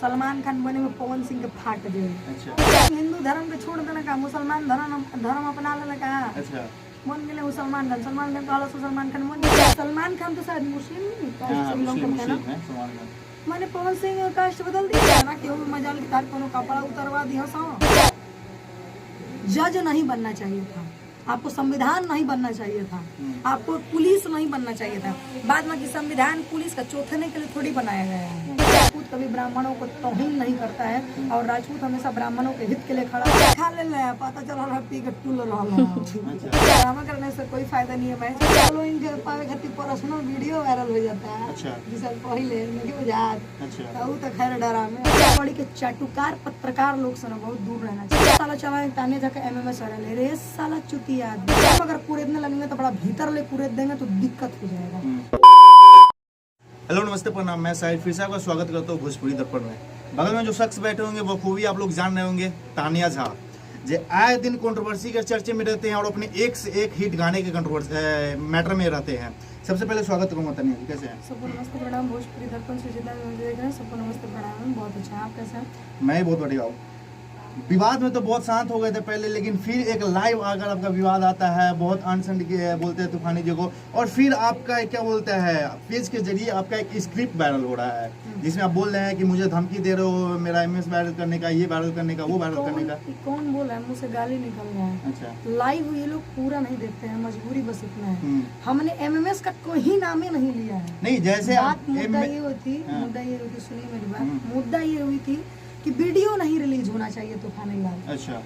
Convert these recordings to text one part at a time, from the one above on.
सलमान खान बने में पवन सिंह के फाट गए। अच्छा। हिंदू धर्म के छोड़ देना का, मुसलमान धर्म अपना लेना का। अच्छा। मन गेले वो सलमान खान कहला सलमान खान मन गेले। सलमान खान तो शायद मुस्लिम नहीं कास्ट बिलोंग करते हैं ना। मैंने पवन सिंह कास्ट बदल दिया ना, केहू मजाल की तार कोनो कपड़ा उतरवा दिया सा। जज नहीं बनना चाहिए था आपको, संविधान नहीं बनना चाहिए था आपको, पुलिस नहीं बनना चाहिए था। बाद में कि संविधान पुलिस का चौथने के लिए थोड़ी बनाया गया है। राजपूत कभी ब्राह्मणों को तौहीन नहीं करता है और राजपूत हमेशा ब्राह्मणों के हित के लिए खड़ा है। खा ले ले पता चल रहा पी के टूल रहा ड्रामा करने से कोई फायदा नहीं है भाई। फॉलोइंग के पावे खातिर पर्सनल वीडियो वायरल हो जाता है। अच्छा। जिसे पहले नहीं बुझात। अच्छा। वो तो खैर डरामे बड़ी के चाटुकार पत्रकार लोग से बहुत दूर रहना चाहिए। साला चला ताने जाके एमएमएस वाले रे साला चुती आदमी अगर कुरेदने लगेंगे तो बड़ा भीतर ले कुरेद देंगे तो दिक्कत हो जाएगा। हेलो नमस्ते प्रणाम, मैं साहिल फिर से आपका स्वागत करता हूँ भोजपुरी दर्पण में। बगल में जो शख्स बैठे होंगे वो खूबी आप लोग जान रहे होंगे, तानिया झा, जो आए दिन कंट्रोवर्सी के चर्चे में रहते हैं और अपने एक से एक हिट गाने के कंट्रोवर्सी मैटर में रहते हैं। सबसे पहले स्वागत करूँगा तानिया जी, कैसे हैं? सबको नमस्ते प्रणाम, भोजपुरी दर्पण से जितना भी देख रहे हैं सबको नमस्ते प्रणाम। बहुत अच्छा, आप कैसे हैं? मैं बहुत बढ़िया हूँ। विवाद में तो बहुत शांत हो गए थे पहले, लेकिन फिर एक लाइव अगर आपका विवाद आता है, बहुत अनसंड के बोलते हैं तूफानी जी को, और फिर आपका क्या बोलते हैं पेज के जरिए आपका एक स्क्रिप्ट वायरल हो रहा है जिसमें आप बोल रहे हैं कि मुझे धमकी दे रहे हो मेरा एमएस वायरल करने का, ये वायरल करने का, वो वायरल करने का। कौन बोला है? मुझे गाली निकल रहा है। अच्छा। लाइव ये लोग पूरा नहीं देखते हैं, मजबूरी बस इतना है। हमने एमएमएस का कोई नामे नहीं लिया है। नहीं, जैसे मुद्दा ये हुई थी, सुनिए मेरी बात, मुद्दा ये हुई थी कि वीडियो नहीं रिलीज होना चाहिए तूफानी लाल। अच्छा।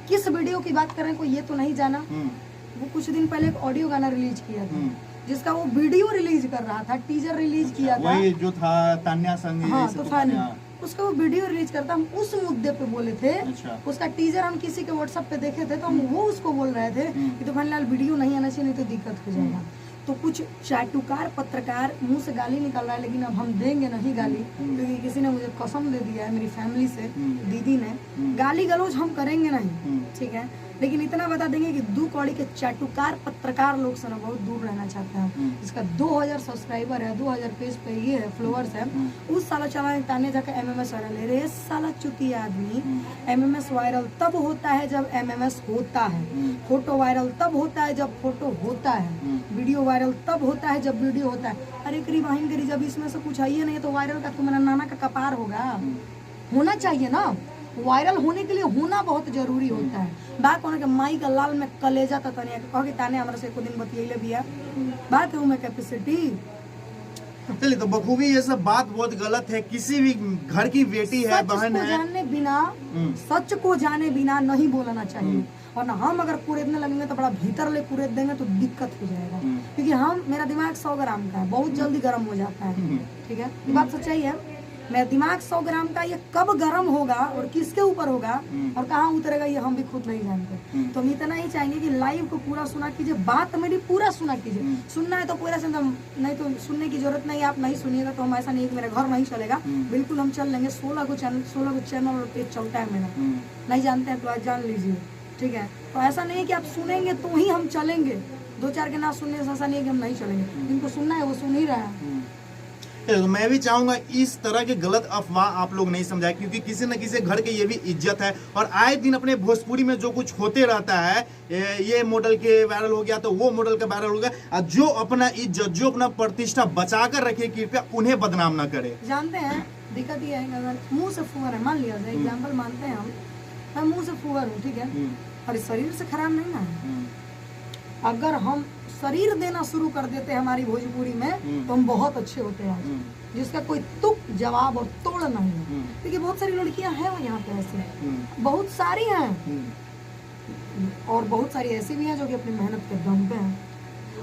किस वीडियो की बात कर रहे हैं कोई ये तो नहीं जाना। वो कुछ दिन पहले एक ऑडियो गाना रिलीज किया था जिसका वो वीडियो रिलीज कर रहा था, टीजर रिलीज किया था, वही जो था तान्या संग। हाँ, तूफानी उसका वो वीडियो रिलीज करता, हम उस मुद्दे पे बोले थे। अच्छा। उसका टीजर हम किसी के व्हाट्सएप पे देखे थे तो हम वो उसको बोल रहे थे कि तूफानी लाल वीडियो नहीं आना चाहिए, नहीं तो दिक्कत हो जाएगा। तो कुछ चाटुकार पत्रकार मुंह से गाली निकल रहा है, लेकिन अब हम देंगे नहीं गाली, क्योंकि किसी ने मुझे कसम दे दिया है, मेरी फैमिली से दीदी ने, गाली गलौज हम करेंगे नहीं, ठीक है। लेकिन इतना बता देंगे कि 2 कौड़ी के चाटुकार पत्रकार लोग से बहुत दूर रहना चाहते हैं। जिसका 2000 सब्सक्राइबर है, 2000 पेज पे ये है, फॉलोअर्स है, उस साला चला ताने जाकर एमएमएस वायरल है। रे साला चुती आदमी, एमएमएस वायरल तब होता है जब एमएमएस होता है, फोटो वायरल तब होता है जब फोटो होता है, वीडियो वायरल तब होता है जब वीडियो होता है। अरे करी बहन करी, जब इसमें से कुछ आइए नहीं तो वायरल का तुम्हारा नाना का कपार होगा, होना चाहिए ना। वायरल होने के लिए होना बहुत जरूरी होता है। बात होने के माई का लाल में कलेजा था तनिया कह के ताने हमरा से एको दिन बतियले बिया, बात है में कैपेसिटी। चलिए, तो बखूबी ये सब बात बहुत गलत है। किसी भी घर की बेटी है, बहन है, जाने बिना, सच को जाने बिना नहीं बोलना चाहिए। और ना हम अगर कुरेदने लगेंगे तो बड़ा भीतर ले कुरेद देंगे तो दिक्कत हो जाएगा। क्योंकि मेरा दिमाग 100 ग्राम का है, बहुत जल्दी गर्म हो जाता है, ठीक है, ये बात सच्चाई है। मेरा दिमाग 100 ग्राम का, ये कब गर्म होगा और किसके ऊपर होगा और कहाँ उतरेगा ये हम भी खुद नहीं जानते। तो हम इतना ही चाहेंगे कि लाइव को पूरा सुना कीजिए, बात मेरी पूरा सुना कीजिए। सुनना है तो पूरा सुनना, नहीं तो सुनने की जरूरत नहीं, आप नहीं सुनिएगा तो हम ऐसा नहीं कि मेरा घर नहीं चलेगा, बिल्कुल हम चल लेंगे। 16 को चैनल और पेज चलता है मेरा, नहीं जानते हैं तो आज जान लीजिए, ठीक है। तो ऐसा नहीं है कि आप सुनेंगे तो ही हम चलेंगे, 2-4 के ना सुनने से ऐसा नहीं है कि हम नहीं चलेंगे। जिनको सुनना है वो सुन ही रहा है। तो मैं भी चाहूंगा इस तरह के गलत अफवाह आप लोग नहीं समझाए, क्योंकि किसी न किसी घर के ये भी इज्जत है। और आए दिन अपने भोजपुरी में जो कुछ होते रहता है, ये मॉडल के वायरल हो गया तो वो मॉडल का वायरल हो गया, जो अपना इज्जत, जो अपना प्रतिष्ठा बचा कर रखे, कृपया उन्हें बदनाम न करे। जानते हैं दिक्कत ये है, अगर मुँह से फुअर है, मान लिया जाए एग्जाम्पल मानते हैं हम, मैं मुँह से फुअर हूँ, ठीक है, और शरीर से खराब नहीं ना। अगर हम शरीर देना शुरू कर देते हैं हमारी भोजपुरी में तो हम बहुत अच्छे होते हैं, जिसका कोई तुक जवाब और तोड़ नहीं है। क्योंकि बहुत सारी लड़कियां हैं वो यहाँ पे ऐसे, बहुत सारी हैं, और बहुत सारी ऐसी भी हैं जो कि अपनी मेहनत के दम पे हैं,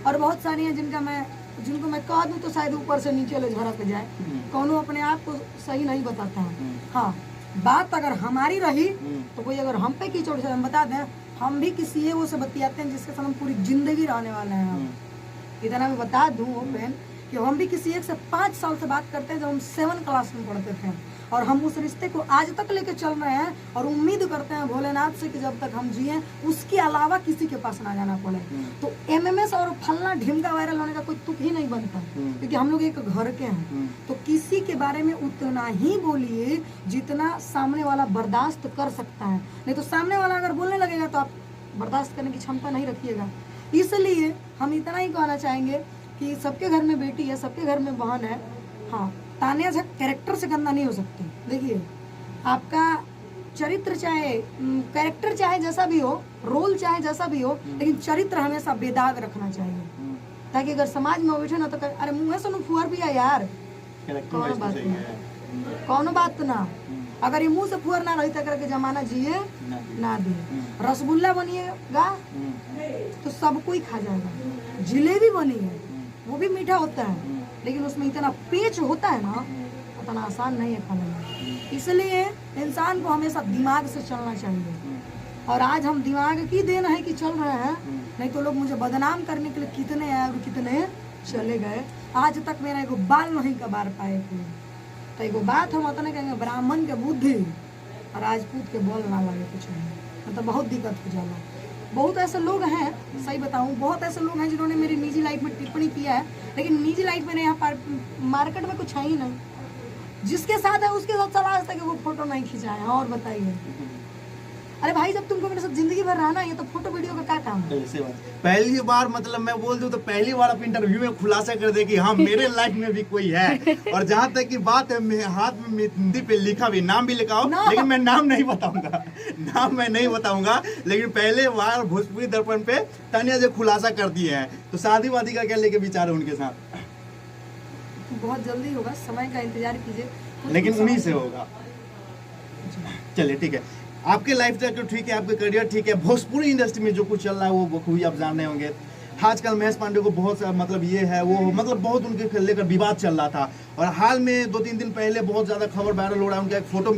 और बहुत सारी हैं जिनको मैं कह दूं तो शायद ऊपर से नीचे ले झड़क जाए। कौनो अपने आप को सही नहीं बताता है। हाँ, बात अगर हमारी रही तो कोई अगर हम पे कीचड़ से हम बता दें, हम भी किसी वो से बतियाते हैं जिसके साथ हम पूरी जिंदगी रहने वाले हैं। इतना मैं बता दूं ओपन कि हम भी किसी एक से 5 साल से बात करते हैं, जब हम 7 क्लास में पढ़ते थे, और हम उस रिश्ते को आज तक लेके चल रहे हैं और उम्मीद करते हैं भोलेनाथ से कि जब तक हम जिए उसके अलावा किसी के पास ना जाना पड़े। तो MMS और फलना ढिमका वायरल होने का कोई तुक ही नहीं बनता, क्योंकि हम लोग एक घर के हैं। तो किसी के बारे में उतना ही बोलिए जितना सामने वाला बर्दाश्त कर सकता है, नहीं तो सामने वाला अगर बोलने लगेगा तो आप बर्दाश्त करने की क्षमता नहीं रखिएगा। इसलिए हम इतना ही कहना चाहेंगे कि सबके घर में बेटी है, सबके घर में बहन है। हाँ, तानिया झा कैरेक्टर से गंदा नहीं हो सकती। देखिए, आपका चरित्र चाहे कैरेक्टर चाहे जैसा भी हो, रोल चाहे जैसा भी हो, लेकिन चरित्र हमेशा बेदाग रखना चाहिए, ताकि अगर समाज में बैठे ना तो अरे मुँह से फुहर भी है यार, कौन बात ना, कौन बात ना। अगर ये मुंह से फुहर ना रही करके जमाना जिए ना दे। रसगुल्ला बनिएगा तो सब कोई खा जाएगा, जिलेबी बनी है वो भी मीठा होता है, लेकिन उसमें इतना पेच होता है ना, उतना आसान नहीं है खाना। इसलिए इंसान को हमेशा दिमाग से चलना चाहिए, और आज हम दिमाग की देन है कि चल रहे हैं, नहीं तो लोग मुझे बदनाम करने के लिए कितने आए और कितने चले गए। आज तक मेरा एगो बाल नहीं कबार पाए थे। तो एगो बात हम उतना कहेंगे, ब्राह्मण के बुद्धि और राजपूत के बल ना लगे कुछ नहीं, मतलब बहुत दिक्कत हो जाला। बहुत ऐसे लोग हैं, सही बताऊं, बहुत ऐसे लोग हैं जिन्होंने मेरी निजी लाइफ में टिप्पणी किया है, लेकिन निजी लाइफ में यहाँ पर मार्केट में कुछ है ही नहीं। जिसके साथ है उसके साथ चला आज तक वो फोटो नहीं खिंचाया है। और बताइए, अरे भाई जब तुमको मेरे साथ जिंदगी भर रहना है तो फोटो वीडियो का क्या काम है? पहली बार, मतलब मैं बोल दूं तो पहली बार आप इंटरव्यू में खुलासा कर दे कि हाँ मेरे लाइफ में भी कोई है। और जहाँ तक की बात है, मेरे हाथ में हिंदी पे लिखा भी, नाम भी लिखा हो, लेकिन मैं नाम नहीं बताऊंगा, नाम मैं नहीं बताऊंगा। लेकिन पहले बार भोजपुरी दर्पण पे तानिया जो खुलासा कर दिए हैं, तो शादी वादी का क्या लेके विचार है उनके साथ? बहुत जल्दी होगा, समय का इंतजार कीजिए, लेकिन उन्हीं से होगा। चलिए ठीक है, आपके लाइफ स्टाइल ठीक है, आपका करियर ठीक है, भोजपुरी इंडस्ट्री में जो कुछ चल रहा है वो बखूबी आप जान रहे होंगे। आजकल महेश पांडे को बहुत मतलब ये है वो, मतलब बहुत उनके लेकर विवाद चल रहा था, और हाल में 2-3 दिन पहले बहुत ज्यादा खबर वायरल हो रहा है, उनका एक फोटो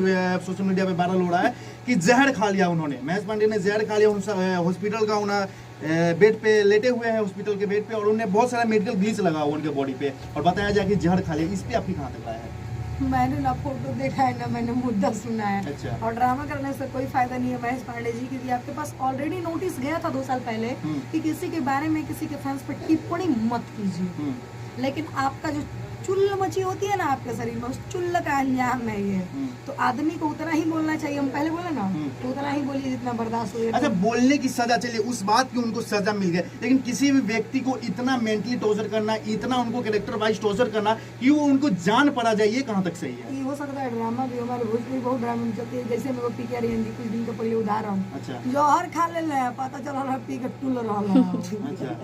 सोशल मीडिया पे वायरल हो रहा है कि जहर खा लिया उन्होंने, महेश पांडे ने जहर खा लिया। हॉस्पिटल का उन्हें बेड पे लेटे हुए हैं, हॉस्पिटल के बेड पे, और उन्हें बहुत सारा मेडिकल ग्लीच लगा हुआ उनके बॉडी पे, और बताया जाए कि जहर खा लिया। इस पे आपकी कहाँ तक राय है? मैंने ना फोटो देखा है ना मैंने मुद्दा सुना है। अच्छा। और ड्रामा करने से कोई फायदा नहीं है महेश पांडे जी, क्योंकि आपके पास ऑलरेडी नोटिस गया था 2 साल पहले कि किसी के बारे में, किसी के फैंस पर टिप्पणी मत कीजिए। लेकिन आपका जो चुल्ल मची होती है ना आपके शरीर में, उस चुल्ल का अंजाम है ये। तो आदमी को उतना ही बोलना चाहिए, हम पहले बोले ना, तो उतना ही बोलिए जितना बर्दाश्त हो। अच्छा, बोलने की सजा, चलिए उस बात की उनको सजा मिल गई, लेकिन किसी भी व्यक्ति को इतना मेंटली टॉर्चर करना, इतना उनको कैरेक्टर वाइज टॉर्चर करना कि वो उनको जान पड़ा जाए, ये कहाँ तक सही है? ये हो सकता है ड्रामा भी, हमारे भोजपुरी बहुत ड्रामा में चलती है। जैसे मेरे पी के रही कुछ दिन के पहले उदाहरण, अच्छा, जौहर खा ले पता चला पी के टूल रहा। अच्छा,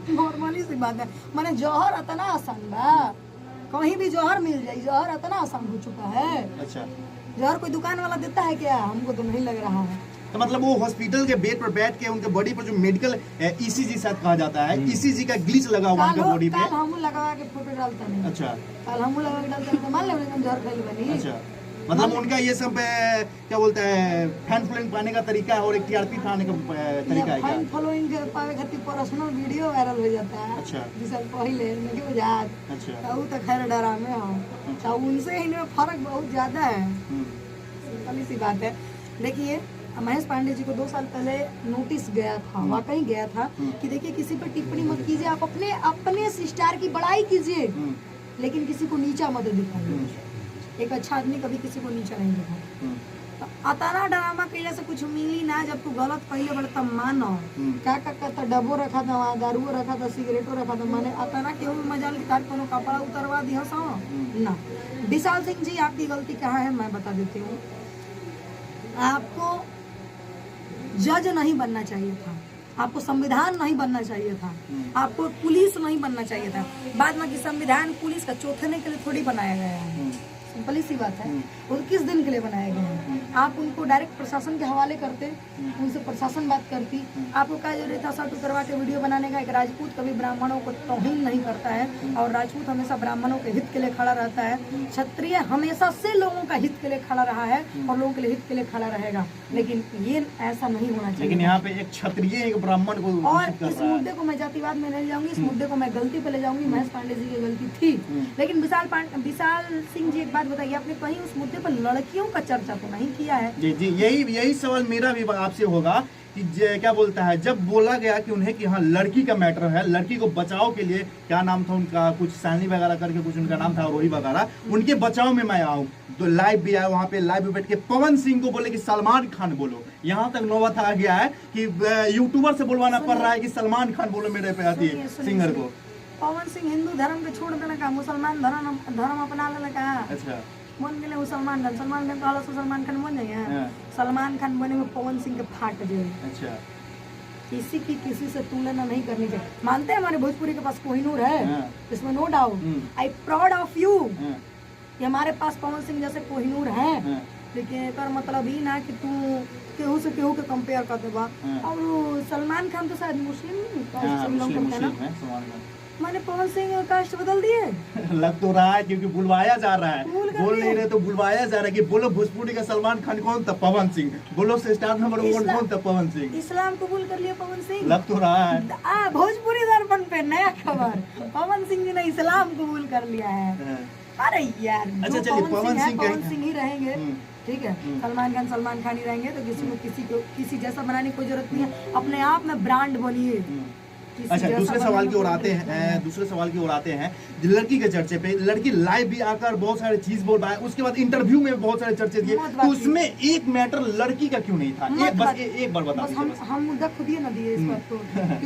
नॉर्मली सी बात है, माने जौहर इतना आसान बा, कहीं भी जौहर मिल जाए, जौहर इतना आसान हो चुका है। अच्छा, जौहर कोई दुकान वाला देता है क्या? हमको तो नहीं लग रहा है। तो मतलब वो हॉस्पिटल के बेड पर बैठ के उनके बॉडी पर जो मेडिकल ECG शायद कहा जाता है, ECG का ग्लिच लगा हुआ उनके बॉडी पे। कल हम लगा के फोटो डालता नहीं। अच्छा, कल हम लगा के डालता नहीं तो मान ले हम जौहर खाई बनी। अच्छा, मतलब उनका ये सब क्या बोलते हैं, फैन फॉलोइंग पाने का तरीका है और एक TRP पाने का तरीका है क्या? फैन फॉलोइंग पावे खातिर पर्सनल वीडियो वायरल हो जाता है। अच्छा, जिससे पहले नहीं हो जात। अच्छा, तो खैर डरामे हो, तो उनसे इनमें फर्क बहुत ज्यादा है। सिंपल सी बात है। देखिए, महेश पांडे जी को 2 साल पहले नोटिस गया था, वाकई गया था कि देखिए किसी पर टिप्पणी मत कीजिए, आप अपने स्टार की बड़ाई कीजिए, लेकिन किसी को नीचा मत दिखाइए। एक अच्छा आदमी कभी किसी को नीचा नहीं दिखाता। तो अतना ड्रामा कैला से कुछ मिली ना, जब तू गलत पहले बड़े तब मानो क्या करता, डब्बो रखा था वहाँ, दारू रखा था, सिगरेटो रखा था, माने अतना केहू मजाल की तार कोनो कपड़ा उतरवा दिया सो ना। विशाल सिंह जी, आपकी गलती कहाँ है मैं बता देती हूँ। आपको जज नहीं बनना चाहिए था, आपको संविधान नहीं बनना चाहिए था, आपको पुलिस नहीं बनना चाहिए था। बाद में कि संविधान पुलिस का चौथने के लिए थोड़ी बनाया गया है, सिंपल सी बात है। वो किस दिन के लिए बनाए गए हैं? आप उनको डायरेक्ट प्रशासन के हवाले करते, उनसे प्रशासन बात करती। आपको क्या जरूरत था शर्ट उतरवा के वीडियो बनाने का? एक राजपूत कभी ब्राह्मणों को तौहीन नहीं करता है, और राजपूत हमेशा ब्राह्मणों के हित के लिए खड़ा रहता है। क्षत्रिय हमेशा से लोगों का हित के लिए खड़ा रहा है और लोगों के लिए हित के लिए खड़ा रहेगा, लेकिन ये ऐसा नहीं होना चाहिए। लेकिन यहाँ पे एक क्षत्रिय एक ब्राह्मण को और इस मुद्दे को मैं जातिवाद में नहीं जाऊंगी, इस मुद्दे को मैं गलती पे ले जाऊंगी। महेश पांडे जी की गलती थी, लेकिन विशाल सिंह जी एक बात बताइए, आपने कहीं उस मुद्दे पर लड़कियों का चर्चा तो नहीं किया है? जी जी, यही सवाल मेरा भी आपसे होगा कि क्या बोलता है, जब बोला गया कि उन्हें कि हाँ लड़की का मैटर है, लड़की को बचाव के लिए, क्या नाम था उनका, कुछ सैनी वगैरह करके कुछ उनका नाम था, रोही वगैरह, उनके बचाव में मैं आऊँ तो लाइव भी आया, वहाँ पे लाइव में बैठ के पवन सिंह को बोले कि सलमान खान बोलो। यहाँ तक नौबत आ गया है कि यूट्यूबर से बुलवाना पड़ रहा है कि सलमान खान बोलो मेरे पे आती है सिंगर को। पवन सिंह हिंदू धर्म के छोड़ देने का, मुसलमान धर्म अपना लेने का। अच्छा, बन गए सलमान खान कहला से सलमान खान बन जाए। सलमान खान बने में पवन सिंह के फाट जाए। अच्छा, किसी की किसी से तुलना नहीं करनी चाहिए। मानते हैं हमारे भोजपुरी के पास कोहिनूर है, इसमें no doubt. I proud of you कि हमारे पास पवन सिंह जैसे कोहिनूर है, लेकिन एक मतलब ही ना कि तू केहू से केहू के कंपेयर कर देबा। और सलमान खान तो शायद मुस्लिम मैंने पवन सिंह कास्ट बदल दिए लग तो रहा है, क्योंकि बुलवाया जा रहा है, बोल नहीं रहे तो बुलवाया जा रहा है कि बोलो भोजपुरी का सलमान खान कौन था, पवन सिंह बोलो, से स्टार नंबर 1 कौन था, पवन सिंह। इस्लाम कबूल कर लिया पवन सिंह, लग तो रहा है। भोजपुरी दर्पण पे नया खबर, पवन सिंह जी ने इस्लाम कबूल कर लिया है। अरे यार, अच्छा चलिए, पवन सिंह ही रहेंगे, ठीक है। सलमान खान ही रहेंगे, तो किसी को किसी जैसा बनाने की कोई जरूरत नहीं है। अपने आप में ब्रांड बनिए। अच्छा, दूसरे सवाल की ओर आते हैं लड़की के चर्चे पे। लड़की लाइव भी आकर बहुत सारे चीज बोल रहा है, उसके बाद इंटरव्यू में बहुत सारे चर्चे दिए, तो उसमें एक मैटर लड़की का क्यों नहीं था? एक बार बता दीजिए। हम मुद्दा खुद ही ना दिए इस बात को,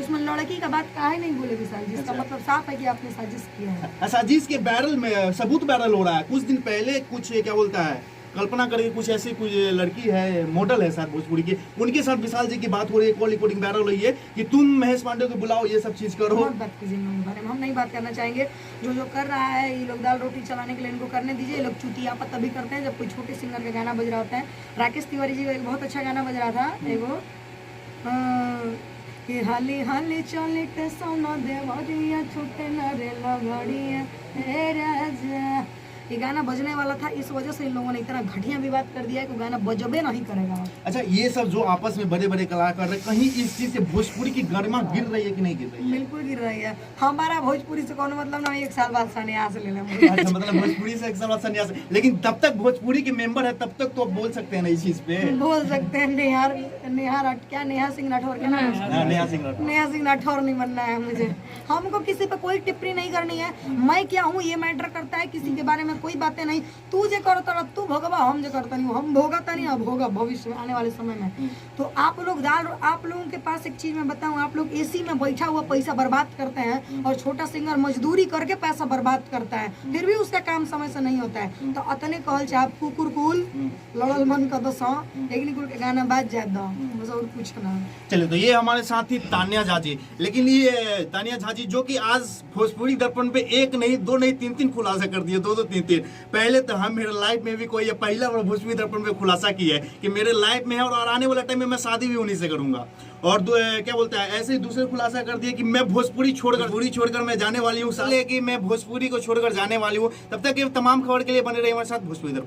उसमें लड़की का बात काहे नहीं बोले विशाल, जिसका मतलब साफ है कि आपने साजिश किया है। साजिश के बैरल में सबूत बैरल हो रहा है। कुछ दिन पहले कुछ क्या बोलता है, कल्पना करिए कुछ ऐसी कुछ लड़की है, मॉडल है शायद भोजपुरी की, उनके साथ विशाल जी की बात हो रही है, कॉल रिकॉर्डिंग वायरल हुई है कि तुम महेश पांडे को बुलाओ, ये सब चीज करो। बात कीजिए बारे में हम नहीं बात करना चाहेंगे। जो कर रहा है, ये लोग दाल रोटी चलाने के लिए इनको करने दीजिए। ये लोग चुतियापा तभी करते हैं जब कोई छोटे सिंगर का गाना बज रहा होता है। राकेश तिवारी जी का एक बहुत अच्छा गाना बज रहा था, एगो कि हाली हाली चले के सोना देवरिया छूटे न रे लगड़िया हे राजा। ये गाना बजने वाला था, इस वजह से इन लोगों ने इतना घटिया विवाद कर दिया है कि गाना बजबे नहीं करेगा। अच्छा, ये सब जो आपस में बड़े बड़े कलाकार रहे, कहीं इस चीज से भोजपुरी की गरिमा गिर रही है कि नहीं गिर रही है? बिल्कुल गिर रही है। हमारा भोजपुरी से कौन मतलब ना, 1 साल बाद संन्यास ले लें। अच्छा, मतलब भोजपुरी से 1 साल बाद संन्यास, लेकिन तब तक भोजपुरी के मेंबर है, तब तक तो आप बोल सकते हैं ना इस चीज पे? बोल सकते हैं। नेहा सिंह राठौर के नाम, नेहा सिंह राठौर नहीं बनना है मुझे। हमको किसी पे कोई टिप्पणी नहीं करनी है। मैं क्या हूँ ये मैटर करता है, किसी के बारे में कोई बातें नहीं। तू जे करता रह, तू भोगवा, हम जे करता नहीं, हम भोगता नहीं, अब होगा भविष्य में, आने वाले समय में। तो आप लोगों के पास एक चीज मैं बताऊं, आप लोग एसी में बैठा हुआ पैसा बर्बाद करते हैं, और छोटा सिंगर मजदूरी करके पैसा बर्बाद करता है, फिर भी उसका काम समय से नहीं होता है। तो अतने कहल चाहे कुकुर कुल लड़ल मन का दसा एक निकुल के गाना बाज जाए दो, बस और कुछ ना। चलिए, तो ये हमारे साथ थी तान्या झा जी। लेकिन ये तान्या झा जी जो कि आज भोजपुरी दर्पण पे 1 नहीं 2 नहीं 3 खुलासा कर दिए, 2 3। पहले तो हम मेरे लाइफ में भी कोई पहला बार भोजपुरी दर्पण पे खुलासा किया है कि मेरे लाइफ में है, और आने वाला टाइम में मैं शादी भी उन्हीं से करूंगा। और क्या बोलता है, ऐसे ही दूसरे खुलासा कर दिया कि मैं भोजपुरी छोड़कर मैं जाने वाली हूँ, कि मैं भोजपुरी को छोड़कर जाने वाली हूँ। तब तक ये तमाम खबर के लिए बने रहे हमारे साथ भोजपुरी दर्पण।